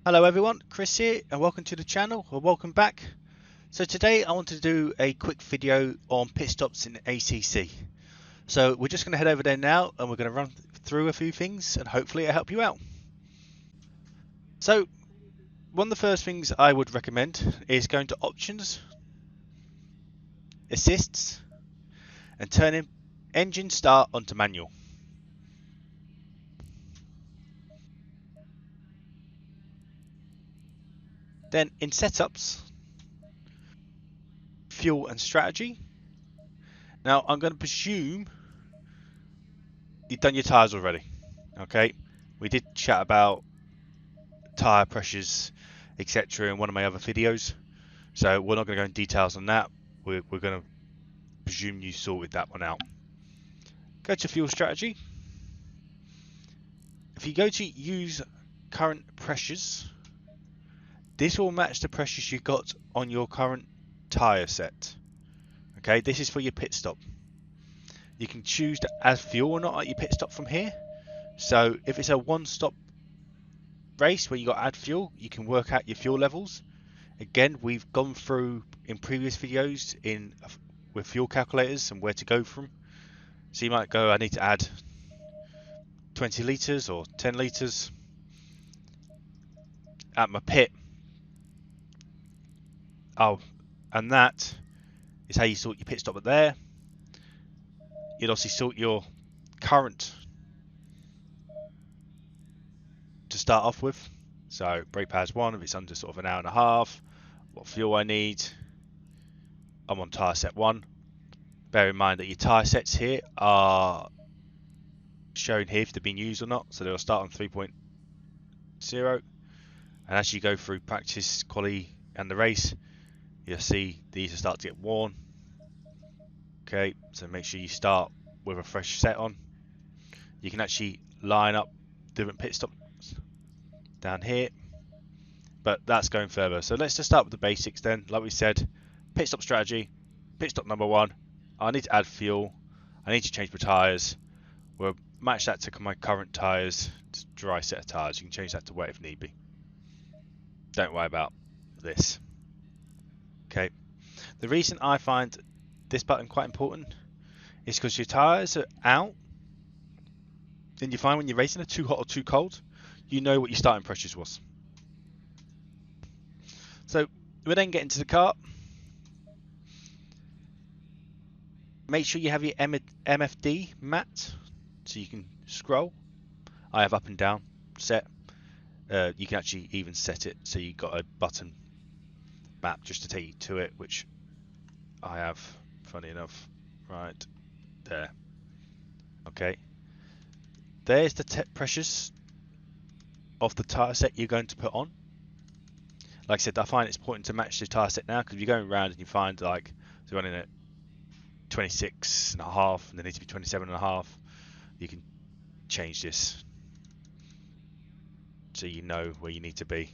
Hello everyone, Chris here and welcome to the channel, or welcome back. So today I want to do a quick video on pit stops in ACC. So we're just going to head over there now and we're going to run through a few things and hopefully it'll help you out. So one of the first things I would recommend is going to options, assists and turning engine start onto manual. Then in setups, fuel and strategy. Now I'm going to presume you've done your tyres already. Okay, we did chat about tyre pressures, etc. in one of my other videos, so we're not going to go in details on that. We're going to presume you sorted that one out. Go to fuel strategy. If you go to use current pressures, this will match the pressures you got on your current tyre set. Okay, this is for your pit stop. You can choose to add fuel or not at your pit stop from here. So if it's a one-stop race where you got to add fuel, you can work out your fuel levels. Again, we've gone through in previous videos with fuel calculators and where to go from. So you might go, I need to add 20 litres or 10 litres at my pit. Oh, and that is how you sort your pit stop at there. You'd obviously sort your current to start off with. So brake pads 1, if it's under sort of an hour and a half, what fuel I need. I'm on tyre set 1. Bear in mind that your tyre sets here are shown here if they've been used or not. So they'll start on 3.0. And as you go through practice, quali and the race, you'll see these will start to get worn. Okay, so make sure you start with a fresh set on. You can actually line up different pit stops down here, but that's going further. So let's just start with the basics then. Like we said, pit stop strategy, pit stop number 1. I need to add fuel. I need to change my tyres. We'll match that to my current tyres. It's a dry set of tyres. You can change that to wet if need be. Don't worry about this. Okay. The reason I find this button quite important is because your tyres are out, and you find when you're racing are too hot or too cold, you know what your starting pressures was. So we then get into the kart. Make sure you have your MFD mat so you can scroll. I have up and down set. You can actually even set it so you've got a button map just to take you to it, which I have, funny enough, right there. Okay, there's the pressures of the tyre set you're going to put on. Like I said, I find it's important to match the tyre set now, because if you're going around and you find like they're running at 26.5 and they need to be 27.5, you can change this so you know where you need to be.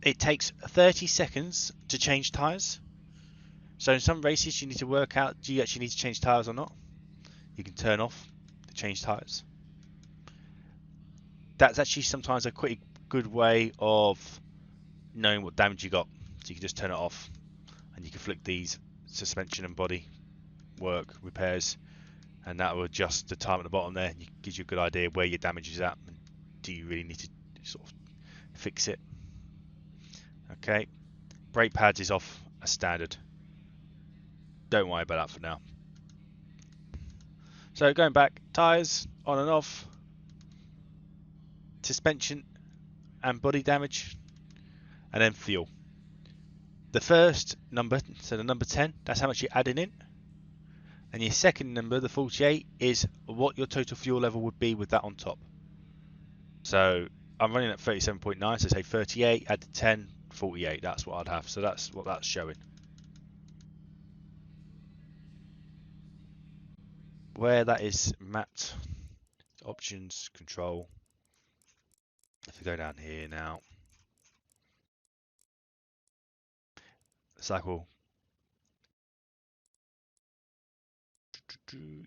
It takes 30 seconds to change tyres. So in some races you need to work out, do you actually need to change tyres or not? You can turn off the change tyres. That's actually sometimes a pretty good way of knowing what damage you got. So you can just turn it off and you can flick these suspension and body work repairs, and that will adjust the time at the bottom there, and it gives you a good idea where your damage is at and do you really need to sort of fix it. Okay, brake pads is off as standard. Don't worry about that for now. So going back, tyres on and off, suspension and body damage, and then fuel. The first number, so the number 10, that's how much you're adding in. And your second number, the 48, is what your total fuel level would be with that on top. So I'm running at 37.9, so say 38, add the 10, 48, that's what I'd have. So that's what that's showing. Where that is mapped, options, control. If we go down here now, cycle,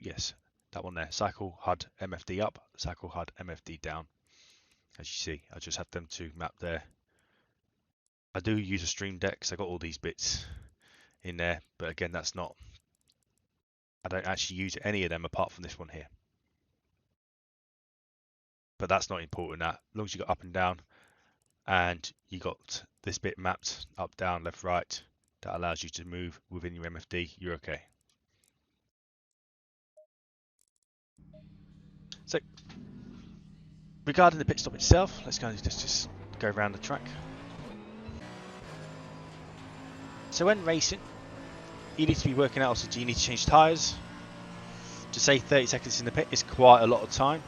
yes, That one there, cycle HUD MFD up, cycle HUD MFD down. As you see, I just have them to map there. I do use a Stream Deck, so I got all these bits in there, but again, that's not, I don't actually use any of them apart from this one here. But that's not important now. As long as you got up and down, and you got this bit mapped up, down, left, right, that allows you to move within your MFD, you're okay. So, regarding the pit stop itself, let's go and just go around the track. So when racing, you need to be working out, also, do you need to change tyres? To say 30 seconds in the pit is quite a lot of time.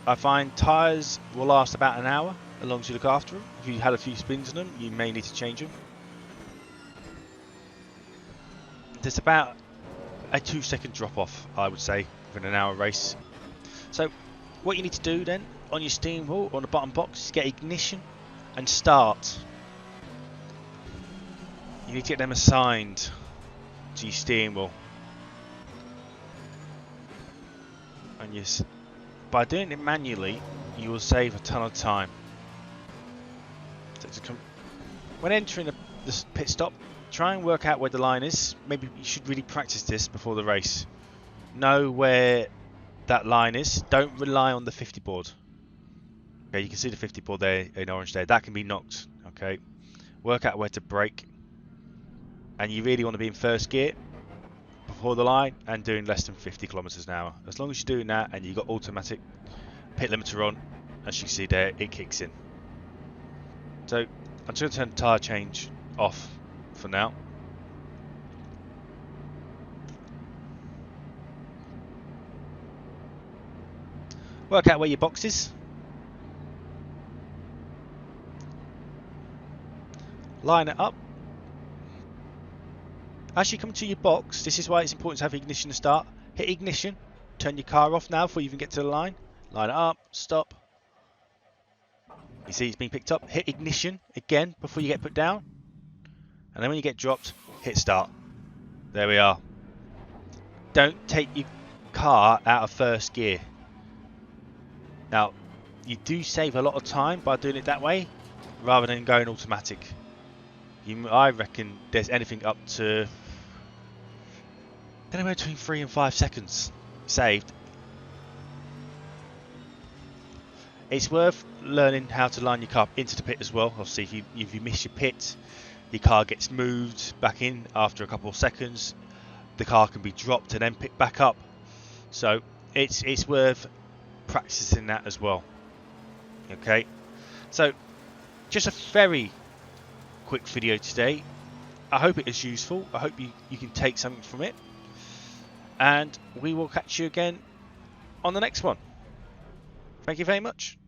I find tyres will last about an hour, as long as you look after them. If you had a few spins on them, you may need to change them. There's about a 2-second drop off, I would say, within an hour race. So what you need to do then, on your steering wheel, on the bottom box, is get ignition and start. You need to get them assigned to your steering wheel. And by doing it manually, you will save a ton of time. So when entering the pit stop, try and work out where the line is. Maybe you should really practice this before the race. Know where that line is. Don't rely on the 50 board. Okay, you can see the 50 board there in orange there. That can be knocked. Okay, work out where to brake. And you really want to be in first gear before the line and doing less than 50 kilometers an hour. As long as you're doing that and you've got automatic pit limiter on, as you can see there, it kicks in. So I'm just going to turn the tyre change off for now. Work out where your box is. Line it up. As you come to your box, this is why it's important to have ignition to start. Hit ignition, turn your car off now before you even get to the line. Line it up, stop. You see it's being picked up. Hit ignition again before you get put down. And then when you get dropped, hit start. There we are. Don't take your car out of first gear. Now, you do save a lot of time by doing it that way, rather than going automatic. I reckon there's anything up to anywhere between 3 and 5 seconds saved. It's worth learning how to line your car into the pit as well. Obviously, if you miss your pit, your car gets moved back in after a couple of seconds. The car can be dropped and then picked back up. So it's worth practicing that as well. Okay, so just a very quick video today. I hope it is useful. I hope you can take something from it, and we will catch you again on the next one. Thank you very much.